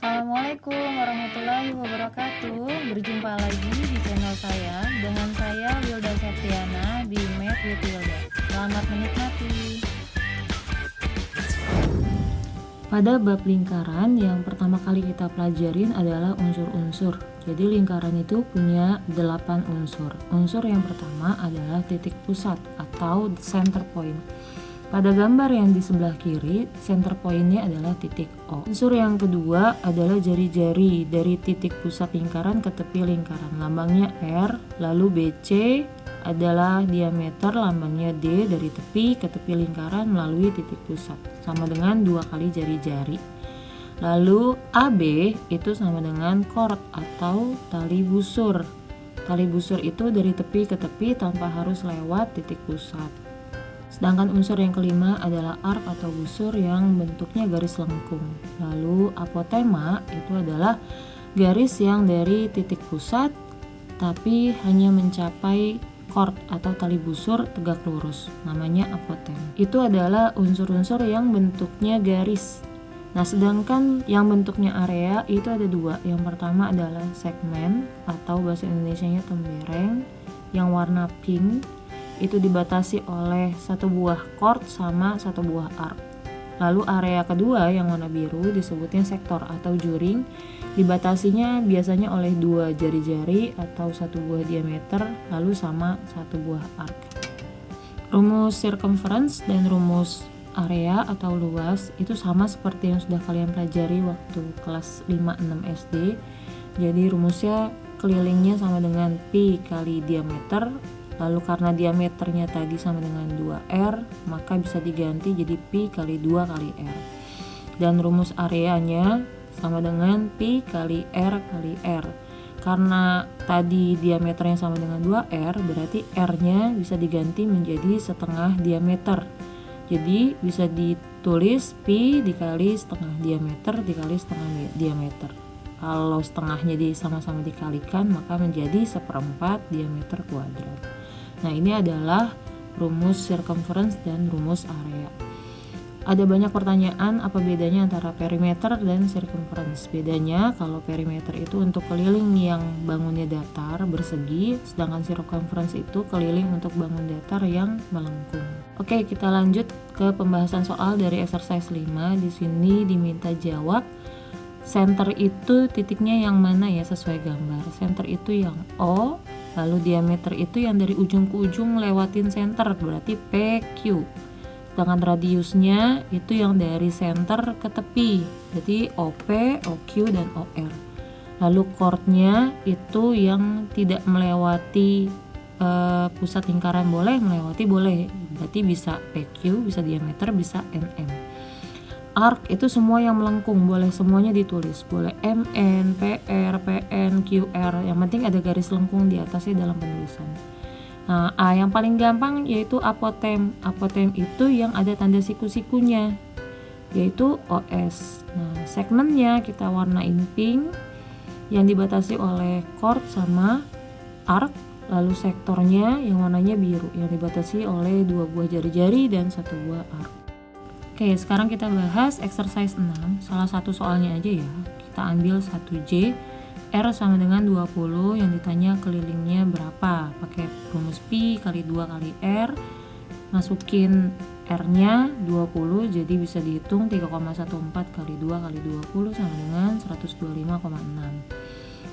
Assalamualaikum warahmatullahi wabarakatuh. Berjumpa lagi di channel saya dengan saya Wilda Septiana di Math with Wilda. Selamat menikmati. Pada bab lingkaran yang pertama kali kita pelajarin adalah unsur-unsur. Jadi lingkaran itu punya 8 unsur. Unsur yang pertama adalah titik pusat atau center point. Pada gambar yang di sebelah kiri, center point-nya adalah titik O. Unsur yang kedua adalah jari-jari dari titik pusat lingkaran ke tepi lingkaran. Lambangnya R, lalu BC adalah diameter, lambangnya D dari tepi ke tepi lingkaran melalui titik pusat. Sama dengan 2 kali jari-jari. Lalu AB itu sama dengan chord atau tali busur. Tali busur itu dari tepi ke tepi tanpa harus lewat titik pusat. Sedangkan unsur yang kelima adalah arc atau busur yang bentuknya garis lengkung. Lalu apotema itu adalah garis yang dari titik pusat tapi hanya mencapai chord atau tali busur tegak lurus. Namanya apotem. Itu adalah unsur-unsur yang bentuknya garis. Nah, sedangkan yang bentuknya area itu ada 2. Yang pertama adalah segmen atau bahasa Indonesianya tembereng yang warna pink. Itu dibatasi oleh satu buah chord sama satu buah arc. Lalu area kedua yang warna biru disebutnya sektor atau juring, dibatasinya biasanya oleh 2 jari-jari atau satu buah diameter lalu sama satu buah arc. Rumus circumference dan rumus area atau luas itu sama seperti yang sudah kalian pelajari waktu kelas 5-6 SD. Jadi rumusnya kelilingnya sama dengan pi kali diameter. Lalu karena diameternya tadi sama dengan 2R, maka bisa diganti jadi pi kali 2 kali R. Dan rumus areanya sama dengan pi kali R kali R. Karena tadi diameternya sama dengan 2R, berarti R-nya bisa diganti menjadi setengah diameter. Jadi bisa ditulis pi dikali setengah diameter dikali setengah diameter. Kalau setengahnya sama-sama dikalikan, maka menjadi 1/4 diameter kuadrat. Nah, ini adalah rumus circumference dan rumus area. Ada banyak pertanyaan apa bedanya antara perimeter dan circumference. Bedanya kalau perimeter itu untuk keliling yang bangunnya datar bersegi, sedangkan circumference itu keliling untuk bangun datar yang melengkung. Oke, kita lanjut ke pembahasan soal dari exercise 5. Di sini diminta jawab center itu titiknya yang mana ya sesuai gambar. Center itu yang O, lalu diameter itu yang dari ujung ke ujung lewatin center, berarti PQ. Sedangkan radiusnya itu yang dari center ke tepi, berarti OP, OQ, dan OR. Lalu chordnya itu yang tidak melewati pusat lingkaran, boleh melewati, boleh. Berarti bisa PQ, bisa diameter, bisa NM. Arc itu semua yang melengkung, boleh semuanya ditulis, boleh MN, PR, PN, QR, yang penting ada garis lengkung di atasnya dalam penulisan. Nah, yang paling gampang yaitu apotem. Apotem itu yang ada tanda siku-sikunya, yaitu OS. Nah, segmennya kita warnain pink, yang dibatasi oleh chord sama arc. Lalu sektornya yang warnanya biru, yang dibatasi oleh 2 buah jari-jari dan 1 buah arc. Oke, sekarang kita bahas exercise 6, salah satu soalnya aja ya. Kita ambil 1J, R sama dengan 20, yang ditanya kelilingnya berapa. Pakai rumus pi kali 2 kali R, masukin R-nya 20, jadi bisa dihitung 3,14 kali 2 kali 20 sama dengan 125,6.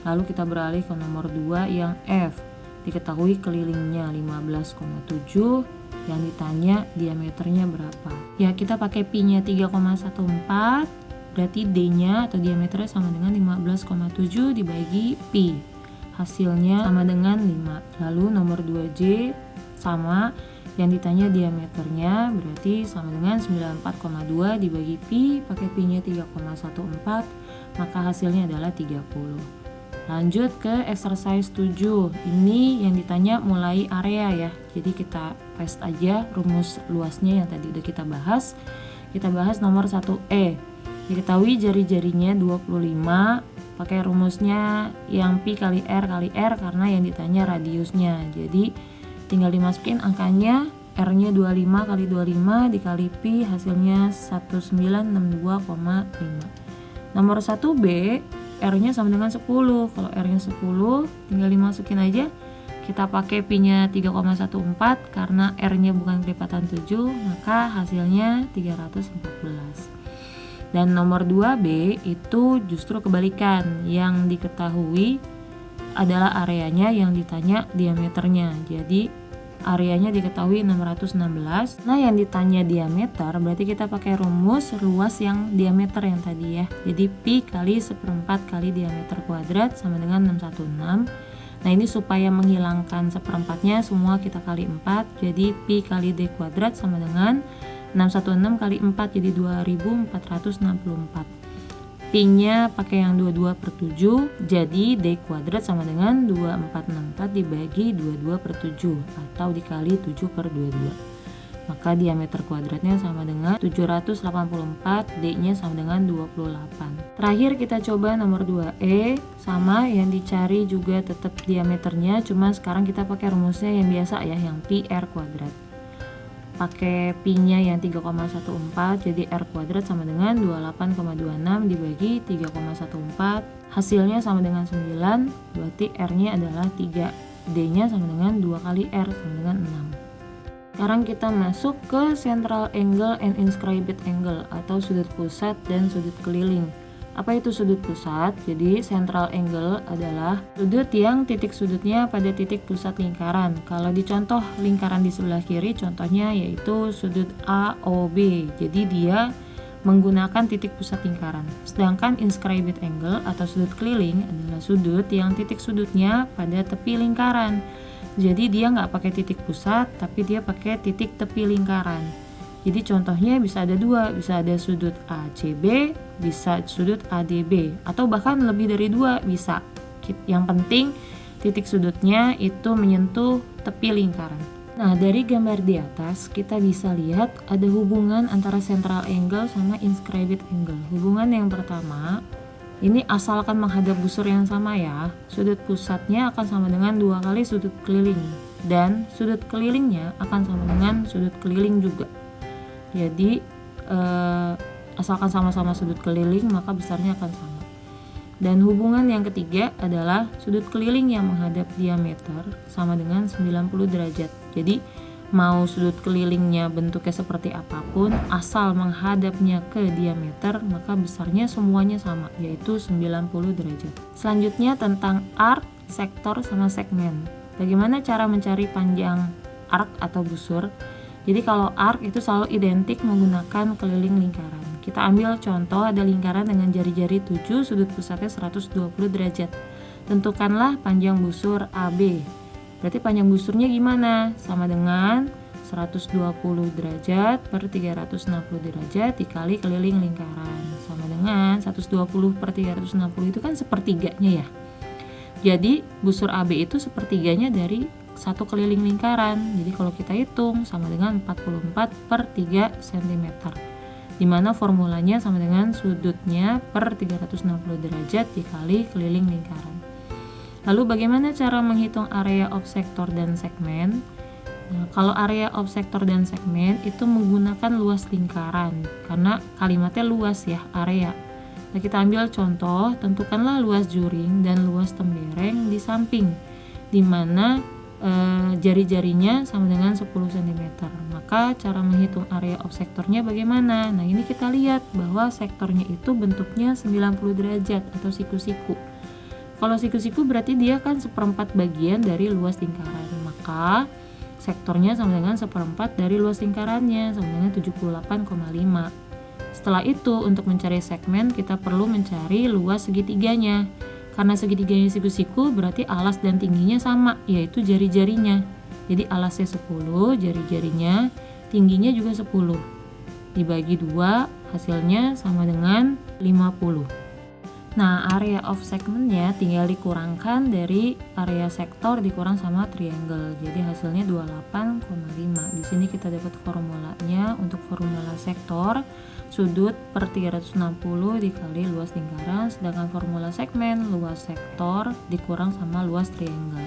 Lalu kita beralih ke nomor 2 yang F. Diketahui kelilingnya 15,7, yang ditanya diameternya berapa. Ya, kita pakai pi-nya 3,14, berarti D-nya atau diameternya sama dengan 15,7 dibagi pi. Hasilnya sama dengan 5. Lalu nomor 2J sama, yang ditanya diameternya berarti sama dengan 94,2 dibagi pi, pakai pi-nya 3,14, maka hasilnya adalah 30. Lanjut ke exercise 7. Ini yang ditanya mulai area ya. Jadi kita paste aja rumus luasnya yang tadi udah kita bahas. Kita bahas nomor 1E. Diketahui jari-jarinya 25, pakai rumusnya yang pi kali R karena yang ditanya radiusnya. Jadi tinggal dimasukin angkanya, R-nya 25 kali 25 dikali pi, hasilnya 1962,5. Nomor 1B, R-nya sama dengan 10. Kalau R-nya 10, tinggal dimasukin aja. Kita pakai Pi-nya 3,14 karena R-nya bukan kelipatan 7, maka hasilnya 314. Dan nomor 2B itu justru kebalikan. Yang diketahui adalah areanya, yang ditanya diameternya. Jadi areanya diketahui 616. Nah, yang ditanya diameter berarti kita pakai rumus luas yang diameter yang tadi ya. Jadi Pi kali 1/4 kali diameter kuadrat sama dengan 616. Nah, ini supaya menghilangkan 1/4-nya semua kita kali 4. Jadi Pi kali D kuadrat sama dengan 616 kali 4 jadi 2464. Pi-nya pakai yang 22/7, jadi D kuadrat sama dengan 2464 dibagi 22/7 atau dikali 7/22. Maka diameter kuadratnya sama dengan 784, D-nya sama dengan 28. Terakhir kita coba nomor 2E, sama yang dicari juga tetap diameternya, cuma sekarang kita pakai rumusnya yang biasa ya, yang Pi R kuadrat. Pakai Pi-nya yang 3,14, jadi R kuadrat sama dengan 28,26 dibagi 3,14, hasilnya sama dengan 9, berarti R-nya adalah 3, D-nya sama dengan 2 kali R sama dengan 6. Sekarang kita masuk ke central angle and inscribed angle atau sudut pusat dan sudut keliling. Apa itu sudut pusat? Jadi central angle adalah sudut yang titik sudutnya pada titik pusat lingkaran. Kalau di contoh lingkaran di sebelah kiri, contohnya yaitu sudut AOB. Jadi dia menggunakan titik pusat lingkaran. Sedangkan inscribed angle atau sudut keliling adalah sudut yang titik sudutnya pada tepi lingkaran. Jadi dia nggak pakai titik pusat, tapi dia pakai titik tepi lingkaran. Jadi contohnya bisa ada dua, bisa ada sudut ACB, bisa sudut ADB, atau bahkan lebih dari dua bisa. Yang penting titik sudutnya itu menyentuh tepi lingkaran. Nah, dari gambar di atas kita bisa lihat ada hubungan antara central angle sama inscribed angle. Hubungan yang pertama, ini asalkan menghadap busur yang sama ya, sudut pusatnya akan sama dengan 2 kali sudut keliling, dan sudut kelilingnya akan sama dengan sudut keliling juga. Jadi asalkan sama-sama sudut keliling maka besarnya akan sama. Dan hubungan yang ketiga adalah sudut keliling yang menghadap diameter sama dengan 90 derajat. Jadi mau sudut kelilingnya bentuknya seperti apapun, asal menghadapnya ke diameter maka besarnya semuanya sama, yaitu 90 derajat. Selanjutnya tentang arc, sektor, sama segmen. Bagaimana cara mencari panjang arc atau busur? Jadi kalau arc itu selalu identik menggunakan keliling lingkaran. Kita ambil contoh ada lingkaran dengan jari-jari 7, sudut pusatnya 120 derajat. Tentukanlah panjang busur AB. Berarti panjang busurnya gimana? Sama dengan 120 derajat per 360 derajat dikali keliling lingkaran. Sama dengan 120 per 360 itu kan sepertiganya ya. Jadi busur AB itu sepertiganya dari satu keliling lingkaran. Jadi kalau kita hitung sama dengan 44 per 3 cm. Dimana formulanya sama dengan sudutnya per 360 derajat dikali keliling lingkaran. Lalu bagaimana cara menghitung area of sector dan segmen? Nah, kalau area of sector dan segmen itu menggunakan luas lingkaran karena kalimatnya luas ya, area. Nah, kita ambil contoh, tentukanlah luas juring dan luas tembereng di samping, di mana jari-jarinya sama dengan 10 cm. Maka cara menghitung area of sektornya bagaimana? Nah, ini kita lihat bahwa sektornya itu bentuknya 90 derajat atau siku-siku. Kalau siku-siku berarti dia kan 1/4 bagian dari luas lingkaran. Maka sektornya sama dengan 1/4 dari luas lingkarannya sama dengan 78,5. Setelah itu untuk mencari segmen kita perlu mencari luas segitiganya. Karena segitiganya siku-siku berarti alas dan tingginya sama, yaitu jari-jarinya. Jadi alasnya 10, jari-jarinya, tingginya juga 10. Dibagi 2, hasilnya sama dengan 50. Nah, area of segmentnya tinggal dikurangkan dari area sektor dikurang sama triangle. Jadi hasilnya 28,5. Di sini kita dapat formulanya. Untuk formula sektor, sudut per 360 dikali luas lingkaran, sedangkan formula segmen luas sektor dikurang sama luas triangle.